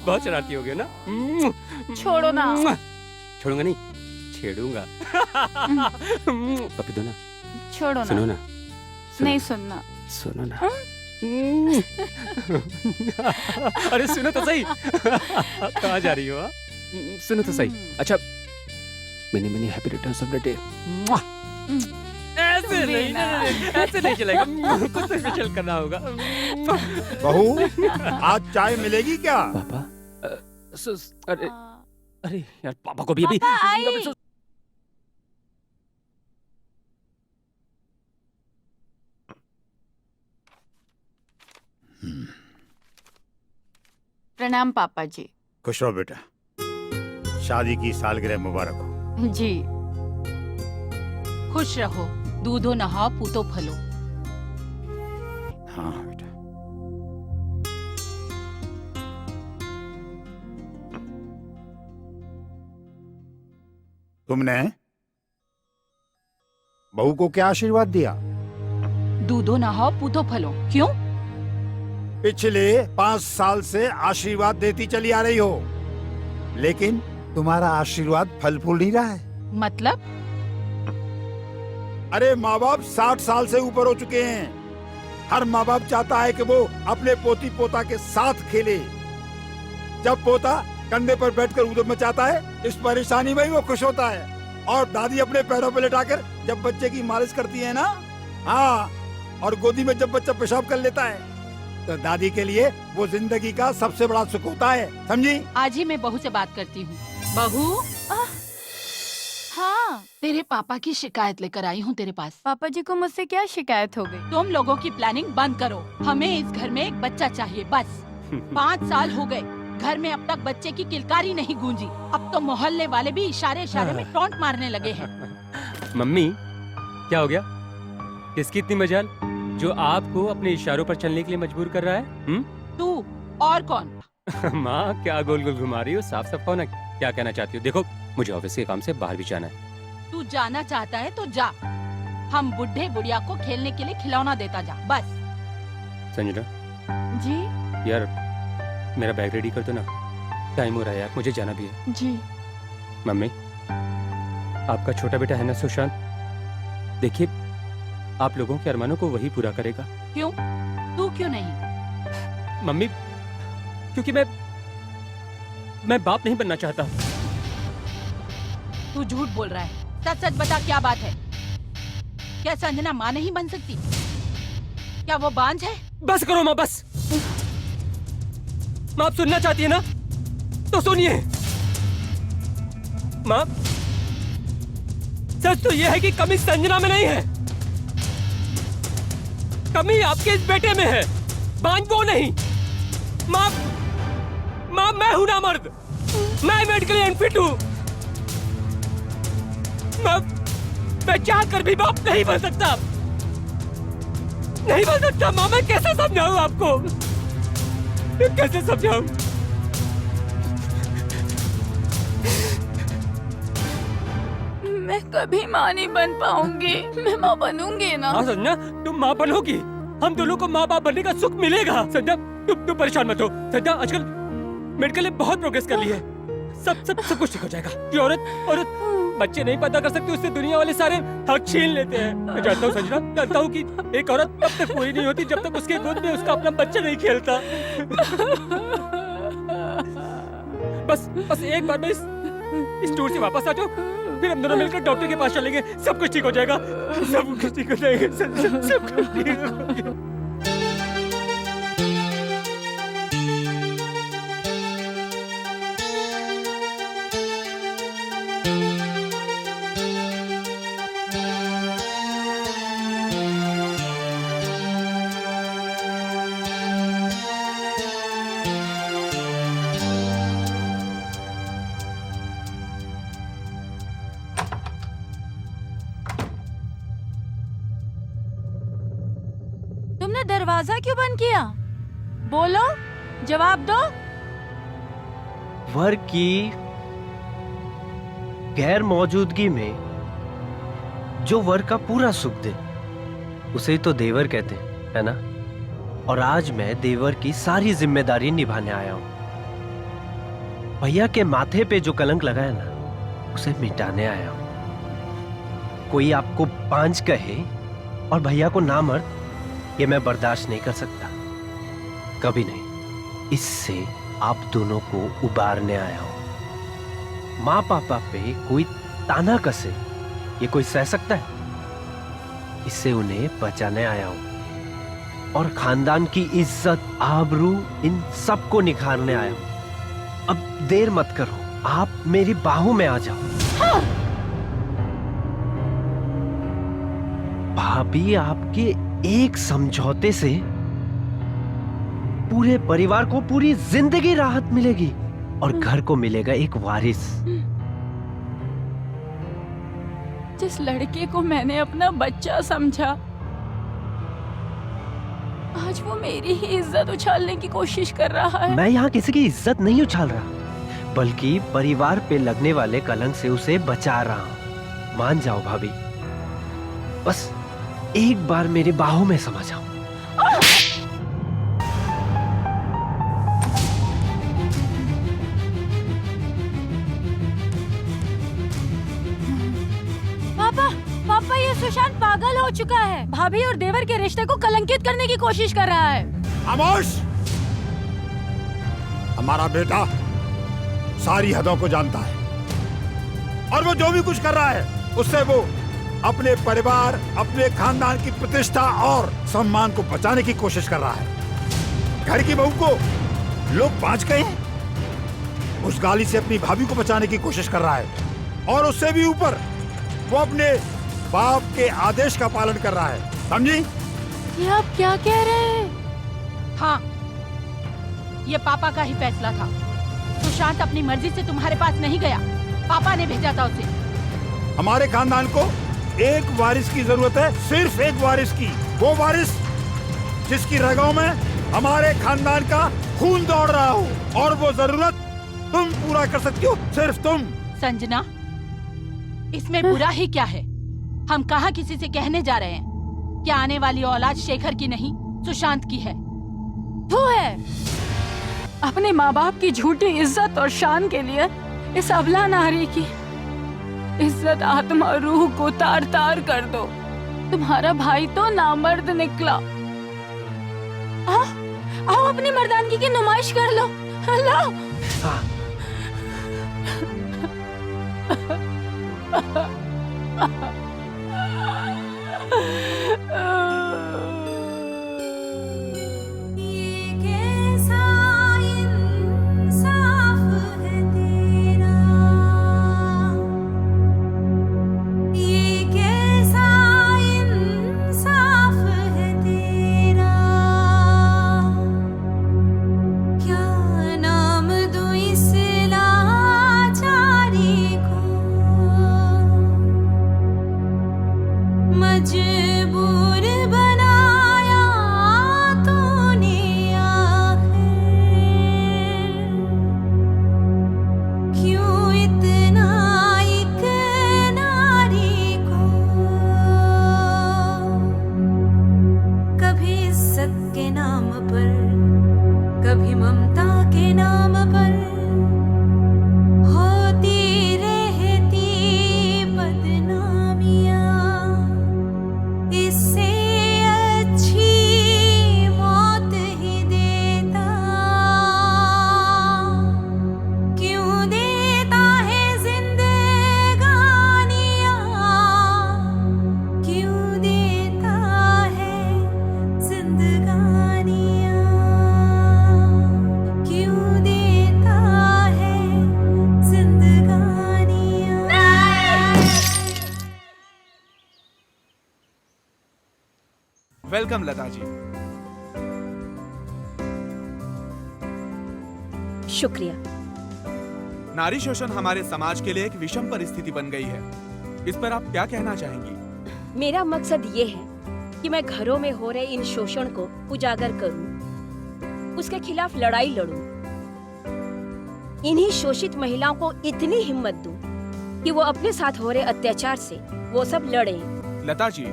बहुत शरारती हो गया ना। छोड़ो ना। छोड़ूंगा नहीं, छेड़ूंगा। पपी दो ना। छोड़ो ना। सुनो ना। नहीं सुनना। सुनो ना। अरे सुनो तो सही। कहाँ जा रही हो? सुनो तो सही। अच्छा, mini mini happy returns of the day. ऐसे नहीं, ऐसे नहीं चलेगा। कुछ तो स्पेशल करना होगा। बहू, आज चाय मिलेगी क्या? पापा, अरे अरे यार, पापा को भी अभी। प्रणाम पापा जी। खुश रहो बेटा, शादी की सालगिरह मुबारक हो। जी। खुश रहो, दूधो नहाओ पूतो फलो। हाँ बेटा। तुमने बहू को क्या आशीर्वाद दिया? दूधो नहाओ पूतो फलो। क्यों? पिछले 5 साल से आशीर्वाद देती चली आ रही हो, लेकिन तुम्हारा आशीर्वाद फल फूल नहीं रहा है। मतलब? अरे माँ बाप 60 साल से ऊपर हो चुके हैं। हर माँ बाप चाहता है कि वो अपने पोती पोता के साथ खेले। जब पोता कंधे पर बैठकर उधम मचाता है, इस परेशानी में ही वो खुश होता है। और दादी अपने पैरों पर लेटाकर जब बच्चे की मालिश करती है ना, हाँ, और गोदी में जब बच्चा पेशाब कर लेता है, तो दादी के लिए वो जिंदगी का सबसे बड़ा सुख होता है, समझी? आज ही मैं बहू से बात करती हूँ। बहू, हाँ तेरे पापा की शिकायत लेकर आई हूँ तेरे पास। पापा जी को मुझसे क्या शिकायत हो गई? तुम लोगों की प्लानिंग बंद करो। हमें इस घर में एक बच्चा चाहिए, बस। 5 साल हो गए, घर में अब तक बच्चे की किलकारी नहीं गूंजी। अब तो मोहल्ले वाले भी इशारे इशारे में टॉन्ट मारने लगे हैं। मम्मी, क्या हो गया? किसकी इतनी मजाल जो आपको अपने इशारों पर चलने के लिए मजबूर कर रहा है? तू और कौन? माँ, क्या गोल गोल घुमा रही हो? साफ साफ कहो ना, क्या कहना चाहती हो? देखो, मुझे ऑफिस के काम से बाहर भी जाना है। तू जाना चाहता है तो जा। हम बुढ़े बुढ़िया को खेलने के लिए खिलौना देता जा, बस। संजना जी। यार, मेरा बैग रेडी कर दो ना, टाइम हो रहा है यार, मुझे जाना भी है। जी। मम्मी, आपका छोटा बेटा है ना सुशांत, देखिए आप लोगों के अरमानों को वही पूरा करेगा। क्यों? तू क्यों नहीं? मम्मी, क्योंकि मैं बाप नहीं बनना चाहता। तू झूठ बोल रहा है, सच सच बता, क्या बात है? क्या संजना माँ नहीं बन सकती? क्या वो बांझ है? बस करो माँ, बस। माँ, आप सुनना चाहती है ना, तो सुनिए। माँ, सच तो यह है कि कमी संजना में नहीं है, कमी आपके इस बेटे में है, बांझ वो नहीं। माँ, मैं हूं ना मर्द, मैं मेडिकली अनफिट हूं। मैं चाह कर भी बाप नहीं बन सकता, नहीं बन सकता। माँ, मैं कैसे समझाऊं आपको, कैसे समझाऊं? मैं कभी माँ नहीं बन पाऊंगी। मैं माँ बनूंगी ना। हाँ संजना, तुम माँ बनोगी, हम दोनों को माँ बाप बनने का सुख मिलेगा। संजना, तुम परेशान मत हो। संजना, आजकल मेडिकल ने बहुत प्रोग्रेस कर ली है, सब कुछ ठीक हो जाएगा। ये औरत बच्चे नहीं पैदा कर सकती, उससे दुनिया वाले सारे हक छीन लेते हैं। मैं जानता हूँ संजना, जानता हूँ कि एक औरत तब तक पूरी नहीं होती जब तक उसके गोद में उसका अपना बच्चा नहीं खेलता। बस एक बार मैं इस टूर से वापस आ जाओ, फिर हम दोनों मिलकर डॉक्टर के पास चलेंगे, सब कुछ ठीक हो जाएगा, सब कुछ ठीक हो जाएगा, सब कुछ ठीक हो जाएगा। तुमने दरवाजा क्यों बंद किया? बोलो, जवाब दो। वर की गैर मौजूदगी में जो वर का पूरा सुख दे, उसे ही तो देवर कहते हैं, है ना? और आज मैं देवर की सारी जिम्मेदारी निभाने आया हूं। भैया के माथे पे जो कलंक लगा है ना, उसे मिटाने आया हूं। कोई आपको पांच कहे और भैया को ना मर्द, ये मैं बर्दाश्त नहीं कर सकता, कभी नहीं। इससे आप दोनों को उबारने आया हूं। माँ पापा पे कोई ताना कसे, ये कोई सह सकता है? इससे उन्हें बचाने आया हूं और खानदान की इज्जत, आबरू, इन सबको निखारने आया हूं। अब देर मत करो, आप मेरी बाहों में आ जाओ। हाँ। भाभी, आपके एक समझौते से पूरे परिवार को पूरी जिंदगी राहत मिलेगी और घर को मिलेगा एक वारिस। जिस लड़के को मैंने अपना बच्चा समझा, आज वो मेरी ही इज्जत उछालने की कोशिश कर रहा है। मैं यहाँ किसी की इज्जत नहीं उछाल रहा, बल्कि परिवार पे लगने वाले कलंक से उसे बचा रहा हूँ। मान जाओ भाभी, बस एक बार मेरी बाहों में समा जाओ। पापा, ये सुशांत पागल हो चुका है। भाभी और देवर के रिश्ते को कलंकित करने की कोशिश कर रहा है। खामोश! हमारा बेटा सारी हदों को जानता है और वो जो भी कुछ कर रहा है उससे वो अपने परिवार, अपने खानदान की प्रतिष्ठा और सम्मान को बचाने की कोशिश कर रहा है। घर की बहू को लोग बांझ गए हैं, उस गाली से अपनी भाभी को बचाने की कोशिश कर रहा है और उससे भी ऊपर वो अपने बाप के आदेश का पालन कर रहा है। समझी? ये आप क्या कह रहे हैं? हाँ, ये पापा का ही फैसला था। सुशांत अपनी मर्जी से तुम्हारे पास नहीं गया, पापा ने भेजा था उसे। हमारे खानदान को एक वारिस की जरूरत है, सिर्फ एक वारिस की। वो वारिस जिसकी रगों में हमारे खानदान का खून दौड़ रहा हो, और वो जरूरत तुम पूरा कर सकती हो, सिर्फ तुम। संजना, इसमें बुरा ही क्या है? हम कहाँ किसी से कहने जा रहे हैं? क्या आने वाली औलाद शेखर की नहीं, सुशांत की है? वो है अपने माँ बाप की झूठी इज्जत और शान के लिए इस अबला नारी की इज्जत, आत्मा और रूह को तार तार कर दो। तुम्हारा भाई तो नामर्द निकला। आओ अपनी मर्दानगी की नुमाइश कर लो। लो। हाँ। मजबूर बनाया तूने आखिर, क्यों इतना एक नारी को कभी इज्जत के नाम पर, कभी ममता के नाम पर होती रहती बदनामियां। इससे अच्छी मौत ही देता, क्यों देता है जिंदगानियां, क्यों देता है जिंदगानियां, क्यों देता है जिंदगानियां। वेलकम लता जी। शुक्रिया। नारी शोषण हमारे समाज के लिए एक विषम परिस्थिति बन गई है, इस पर आप क्या कहना चाहेंगी? मेरा मकसद ये है कि मैं घरों में हो रहे इन शोषण को उजागर करूं, उसके खिलाफ लड़ाई लड़ूं, इन्हीं शोषित महिलाओं को इतनी हिम्मत दूं कि वो अपने साथ हो रहे अत्याचार से वो सब लड़ें। लता जी,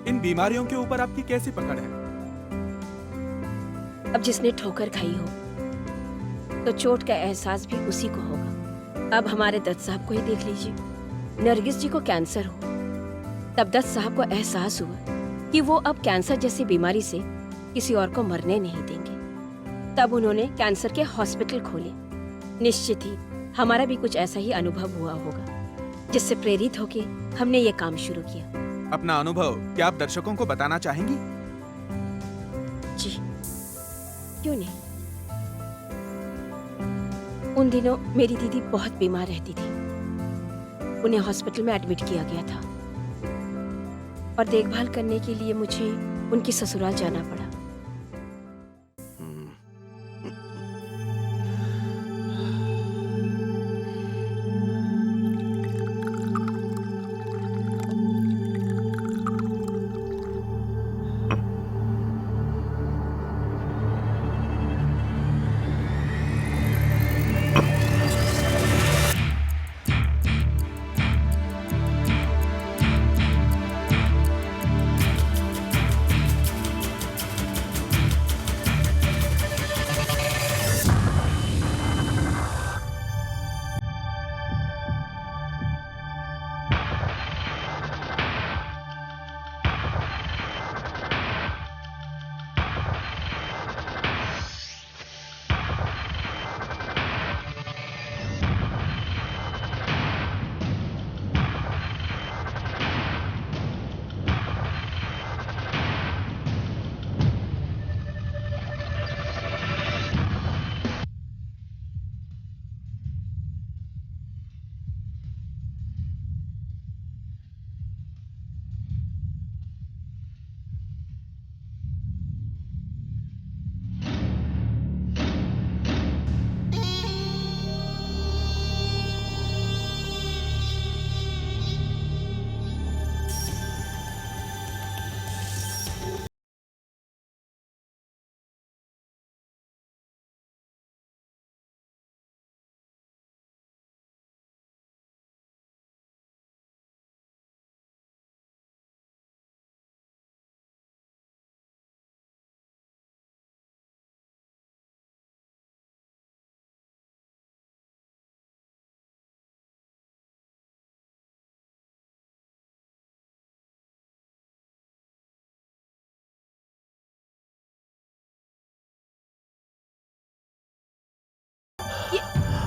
इन बीमारियों के ऊपर आपकी कैसी पकड़ है? अब जिसने ठोकर खाई हो तो चोट का एहसास भी उसी को होगा। अब हमारे दत्त साहब को ही देख लीजिए, नरगिस जी को कैंसर हो, तब दत्त साहब को एहसास हुआ कि वो अब कैंसर जैसी बीमारी से किसी और को मरने नहीं देंगे। तब उन्होंने कैंसर के हॉस्पिटल खोले। निश्चित ही हमारा भी कुछ ऐसा ही अनुभव हुआ होगा, जिससे प्रेरित होके हमने ये काम शुरू किया। अपना अनुभव क्या आप दर्शकों को बताना चाहेंगी? जी, क्यों नहीं। उन दिनों मेरी दीदी बहुत बीमार रहती थी। उन्हें हॉस्पिटल में एडमिट किया गया था और देखभाल करने के लिए मुझे उनकी ससुराल जाना पड़ा।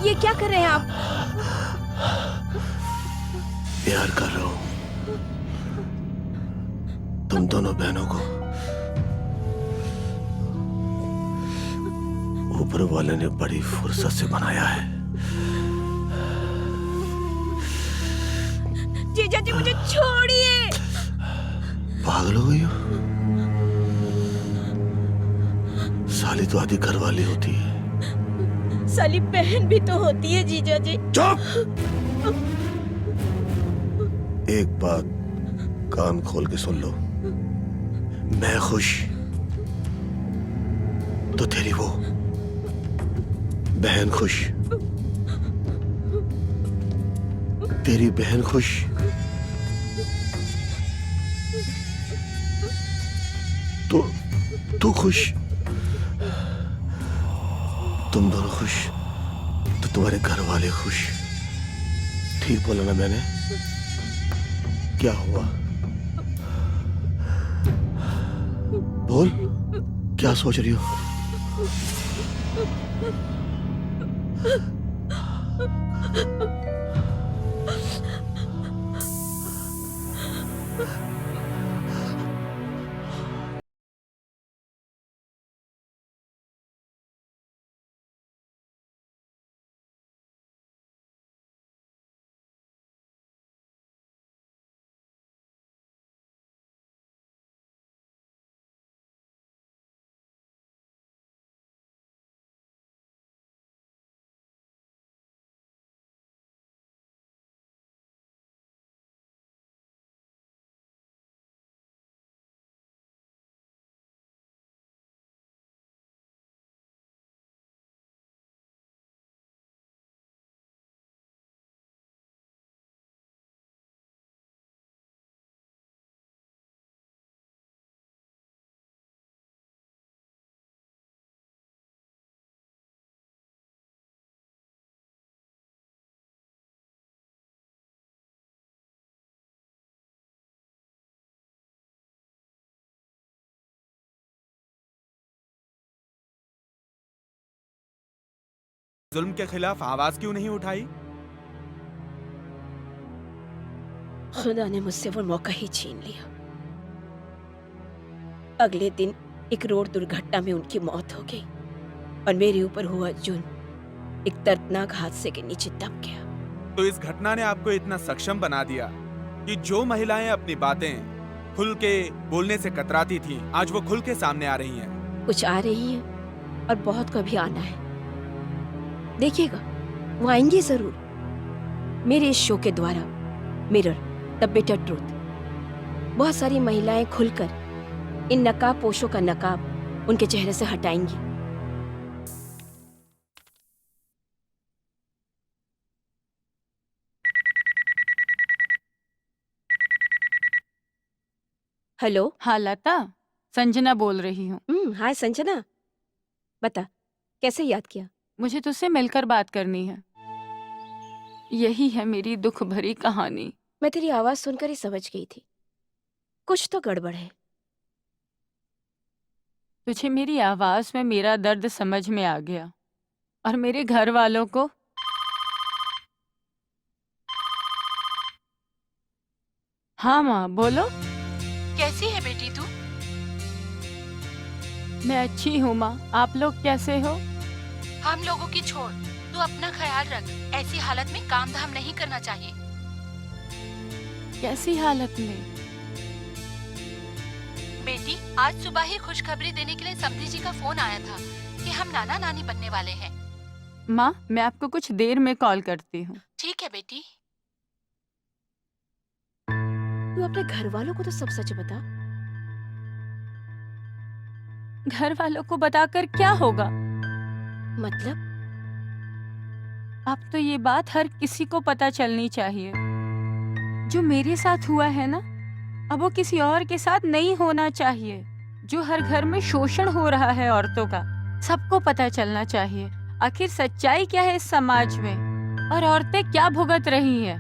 ये क्या कर रहे हैं आप? प्यार कर रहा हूं तुम दोनों बहनों को। ऊपर वाले ने बड़ी फुर्सत से बनाया है। जीजा जी मुझे छोड़िए। पागल हो गई हो? साली तो आधी घर वाली होती है। साली बहन भी तो होती है जीजा जी। चुप! एक बात कान खोल के सुन लो, मैं खुश तो तेरी वो बहन खुश। तेरी बहन खुश तो तू खुश। तुम दोनों खुश तो तुम्हारे घर वाले खुश। ठीक बोला ना मैंने? क्या हुआ? बोल, क्या सोच रही हो? जुल्म के खिलाफ आवाज क्यों नहीं उठाई? खुदा ने मुझसे वो मौका ही छीन लिया। अगले दिन एक रोड दुर्घटना में उनकी मौत हो गई और मेरे ऊपर हुआ जुर्म एक दर्दनाक हादसे के नीचे दब गया। तो इस घटना ने आपको इतना सक्षम बना दिया कि जो महिलाएं अपनी बातें खुल के बोलने से कतराती थीं, आज वो खुल के सामने आ रही हैं। कुछ आ रही हैं और बहुत को भी आना है। देखिएगा, वो आएंगी जरूर। मेरे इस शो के द्वारा, मिरर द बिटर ट्रूथ, बहुत सारी महिलाएं खुलकर इन नकाब पोशों का नकाब उनके चेहरे से हटाएंगी। हेलो। हाँ लता, संजना बोल रही हूँ। हाय संजना, बता कैसे याद किया? मुझे तुझसे मिलकर बात करनी है। यही है मेरी दुख भरी कहानी। मैं तेरी आवाज सुनकर ही समझ गई थी कुछ तो गड़बड़ है। तुझे मेरी आवाज में मेरा दर्द समझ में आ गया और मेरे घर वालों को। हाँ माँ बोलो। कैसी है बेटी तू? मैं अच्छी हूँ माँ, आप लोग कैसे हो? हम लोगों की छोड़, तू अपना ख्याल रख। ऐसी हालत में काम धाम नहीं करना चाहिए। कैसी हालत में? बेटी, आज सुबह ही खुशखबरी देने के लिए समधी जी का फोन आया था कि हम नाना नानी बनने वाले हैं। माँ मैं आपको कुछ देर में कॉल करती हूँ। ठीक है बेटी। तू अपने घर वालों को तो सब सच बता। घर वालों को बताकर क्या होगा? मतलब? अब तो ये बात हर किसी को पता चलनी चाहिए। जो मेरे साथ हुआ है ना, अब वो किसी और के साथ नहीं होना चाहिए। जो हर घर में शोषण हो रहा है औरतों का, सबको पता चलना चाहिए। आखिर सच्चाई क्या है इस समाज में और औरतें क्या भुगत रही हैं।